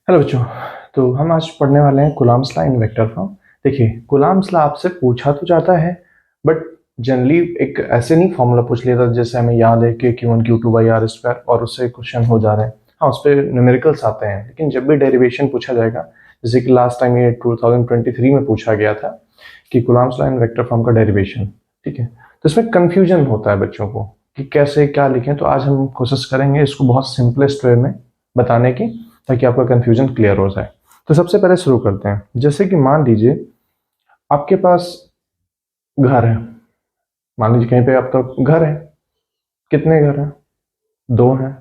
Hello बच्चों। तो हम आज पढ़ने वाले हैं Coulomb's law in vector form. देखिए, कूलम्ब्स लॉ आपसे पूछा तो जाता है, बट जनरली एक ऐसे नहीं फॉर्मूला पूछ लिया था जैसे हमें याद है कि Q1 Q2 by are square और उससे क्वेश्चन हो जा रहे हैं। हाँ, उस पर न्यूमेरिकल्स आते हैं, लेकिन जब भी डेरिवेशन पूछा जाएगा, जैसे कि लास्ट टाइम ये 2023 में पूछा गया था कि Coulomb's law in vector form का डेरिवेशन, ठीक है, तो इसमें कन्फ्यूजन होता है बच्चों को कि कैसे क्या लिखें। तो आज हम कोशिश करेंगे इसको बहुत सिंपलेस्ट वे में बताने की, ताकि आपका कंफ्यूजन क्लियर हो जाए। तो सबसे पहले शुरू करते हैं। जैसे कि मान लीजिए आपके पास घर है, मान लीजिए कहीं पे आपका घर है। कितने घर हैं? दो हैं,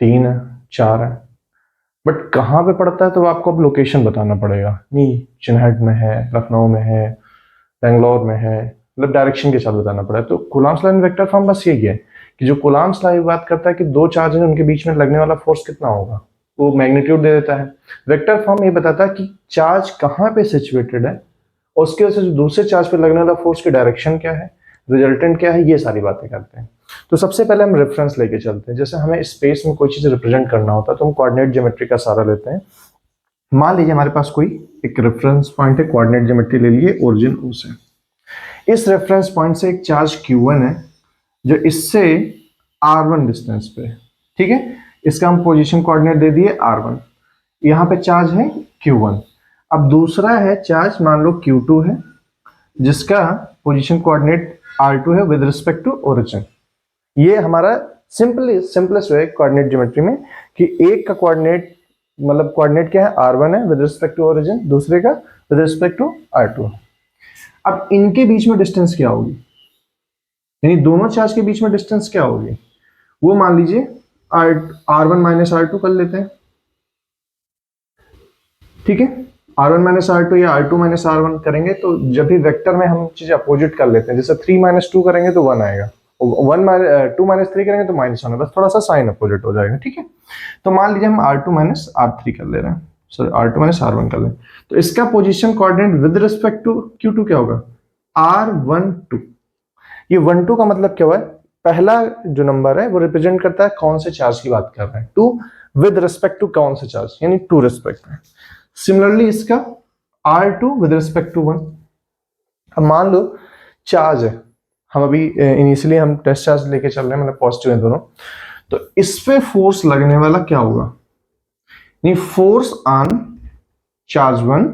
तीन है, चार है। बट कहाँ पे पड़ता है तो आपको अब लोकेशन बताना पड़ेगा। नहीं, चिन्हट में है, लखनऊ में है, बेंगलोर में है, मतलब डायरेक्शन के साथ बताना पड़ा है। तो Coulomb's law in vector form बस यही है कि जो कूलम्ब्स लॉ बात करता है कि दो चार्ज हैं उनके बीच में लगने वाला फोर्स कितना होगा, वो मैग्नीट्यूड दे देता है। वेक्टर फॉर्म ये बताता है कि चार्ज कहाँ पे सिचुएटेड है और उसकी वजह से जो दूसरे चार्ज पे लगने वाला फोर्स की डायरेक्शन क्या है, रिजल्टेंट क्या है, ये सारी बातें करते हैं। तो सबसे पहले हम रेफरेंस लेके चलते हैं। जैसे हमें स्पेस में कोई चीज रिप्रेजेंट करना होता है तो हम कोऑर्डिनेट ज्योमेट्री का सहारा लेते हैं। मान लीजिए हमारे पास कोई एक रेफरेंस पॉइंट है, कोऑर्डिनेट ज्योमेट्री ले लिए ओरिजिन ओ से। इस रेफरेंस पॉइंट से एक चार्ज Q1 है जो इससे R1 डिस्टेंस पे, ठीक है। इसका हम पोजीशन कोऑर्डिनेट दे दिए R1। यहाँ पे चार्ज है Q1। अब दूसरा है चार्ज, मान लो Q2 है, जिसका पोजीशन कोऑर्डिनेट R2 है विद रिस्पेक्ट टू ओरिजिन। ये हमारा सिंपलेस्ट वे कोऑर्डिनेट ज्योमेट्री में कि एक का कोऑर्डिनेट मतलब कोऑर्डिनेट क्या है, R1 है विद रिस्पेक्ट टू ओरिजिन, दूसरे का विद रिस्पेक्ट टू R2। अब इनके बीच में डिस्टेंस क्या होगी, यानी दोनों चार्ज के बीच में डिस्टेंस क्या होगी, वो मान लीजिए R1 माइनस R2 कर लेते हैं, ठीक है। R1 माइनस R2 या R2 माइनस R1 करेंगे तो जब भी वेक्टर में हम चीज अपोजिट कर लेते हैं, जैसे 3 माइनस 2 करेंगे तो 1 आएगा, 2 माइनस 3 करेंगे तो -1 है, बस थोड़ा सा साइन अपोजिट हो जाएगा, ठीक है। तो मान लीजिए हम R2 माइनस R3 कर ले रहे हैं, सॉरी R2 माइनस R1 कर ले, तो इसका position coordinate with respect to Q2 क्या होगा, R12। ये 12 का मतलब क्या हुआ है, पहला जो नंबर है वो रिप्रेजेंट करता है कौन से चार्ज की बात कर रहे हैं, 2 विद रिस्पेक्ट टू कौन से चार्ज, यानी 2 रिस्पेक्ट में। सिमिलरली इसका R2 विद रिस्पेक्ट टू 1। अब मान लो चार्ज है, हम अभी इनिशियली हम टेस्ट चार्ज लेके चल रहे हैं, मतलब पॉजिटिव है दोनों, तो इस पे फोर्स लगने वाला क्या होगा, यानी force on charge 1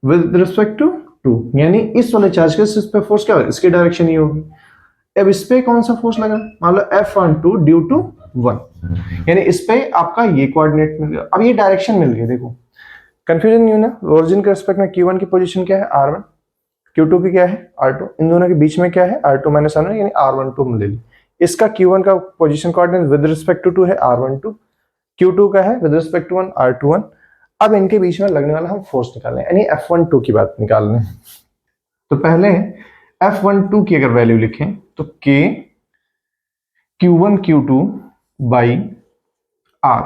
with respect to 2, यानी इस वाले चार्ज के इस पे फोर्स क्या होगा, इसकी डायरेक्शन ही होगी। अब इस पे कौन सा फोर्स लगा, मान लो F12 ड्यू टू 1, यानी इस पे आपका ये कोऑर्डिनेट मिल गया। अब ये डायरेक्शन मिल गई, देखो कंफ्यूजन नहीं होना। ओरिजिन के रिस्पेक्ट में Q1 की पोजीशन क्या है, R1, Q2 की क्या है, R2, इन दोनों के बीच में क्या है, R2 माइनस R1, यानी R12 ले ली। इसका Q1 का position coordinate with respect to 2 है R12, Q2 का है विद रिस्पेक्ट टू 1 R21। अब इनके बीच में लगने वाला हम फोर्स निकालें, यानी F12 की बात निकाल लें। तो पहले F12 की अगर वैल्यू लिखें तो K Q1 Q2 by R।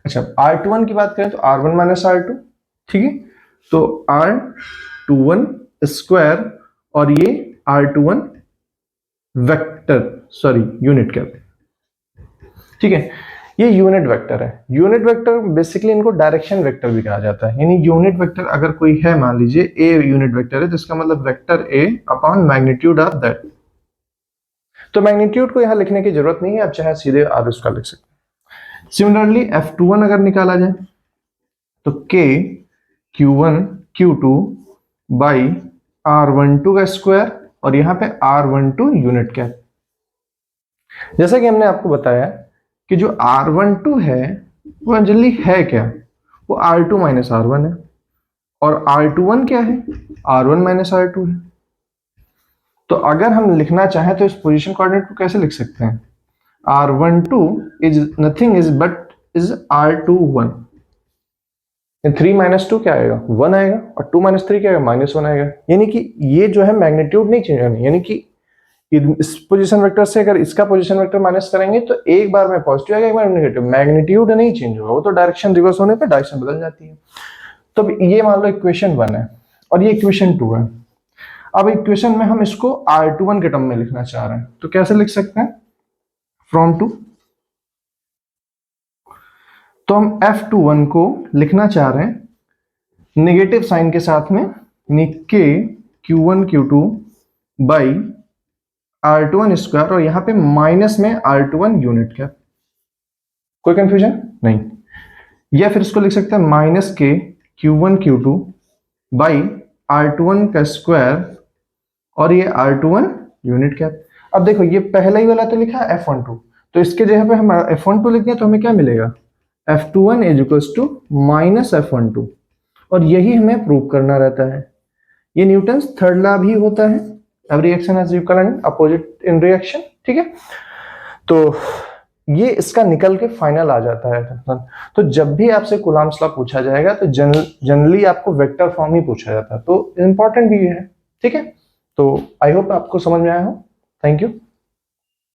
अच्छा, R21 की बात करें तो R1 माइनस R2, ठीक है। तो R21 स्क्वायर, और ये R21 वेक्टर, सॉरी यूनिट कहते हैं, ठीक है। ये यूनिट वेक्टर है। यूनिट वेक्टर बेसिकली इनको डायरेक्शन वेक्टर भी कहा जाता है, यानी यूनिट वेक्टर अगर कोई है, मान लीजिए ए यूनिट वेक्टर है, तो इसका मतलब vector A upon magnitude of that. तो मैग्नीट्यूड को यहां लिखने की जरूरत नहीं है, आप चाहे सीधे आर उसका लिख सकते हैं। सिमिलरली F21 अगर निकाला जाए तो K Q1 Q2 by R12 का स्क्वायर, और यहां पे R12 यूनिट क्या है। जैसा कि हमने आपको बताया कि जो R12 है वो जनरली है क्या, वो R2 माइनस R1 है, और R21 क्या है, R1 माइनस R2 है। तो अगर हम लिखना चाहें तो इस पोजीशन कोऑर्डिनेट को कैसे लिख सकते हैं, R12 is nothing is but is R21। 3 minus 2 क्या आएगा, 1 आएगा, और 2 माइनस 3 क्या आएगा, -1 आएगा। यानी कि ये जो है मैग्नीट्यूड नहीं चेंज होनी, यानी कि इस पोजीशन वेक्टर से अगर इसका पोजीशन वेक्टर माइनस करेंगे तो एक बार में पॉजिटिव आएगा, एक बार नेगेटिव, मैग्नीट्यूड नहीं चेंज होगा, वो तो डायरेक्शन रिवर्स होने पे डायरेक्शन बदल जाती है। तो ये मान लो इक्वेशन 1 है और ये इक्वेशन 2 है। अब इक्वेशन में हम इसको R21 के टर्म में लिखना चाह रहे हैं, तो कैसे लिख सकते हैं, फ्रॉम टू तो हम F21 को लिखना चाह रहे हैं नेगेटिव साइन के साथ में, यानी K Q1 Q2 by R21 square, और यहाँ पे माइनस में R21 यूनिट कैप। कोई कंफ्यूजन नहीं? या फिर इसको लिख सकते हैं minus K Q1 Q2 by R21 का स्क्वायर और ये R21 यूनिट कैप। अब देखो ये पहला ही वाला तो लिखा है F12, तो इसके जगह पे हम F12 लिख दें तो हमें क्या मिलेगा, F21 is equals to minus F12, और यही हमें प्रूव करना रहता है। ये न्यूटन्स थर्ड लॉ भी होता है, every reaction has equal and opposite in reaction, ठीक है। तो ये इसका निकल के फाइनल आ जाता है। तो जब भी आपसे कूलम्ब्स लॉ पूछा जाएगा तो जनरली आपको वेक्टर फॉर्म ही पूछा जाता है, तो इंपॉर्टेंट भी है, ठीक है। तो आई होप आपको समझ में आया हो। Thank you.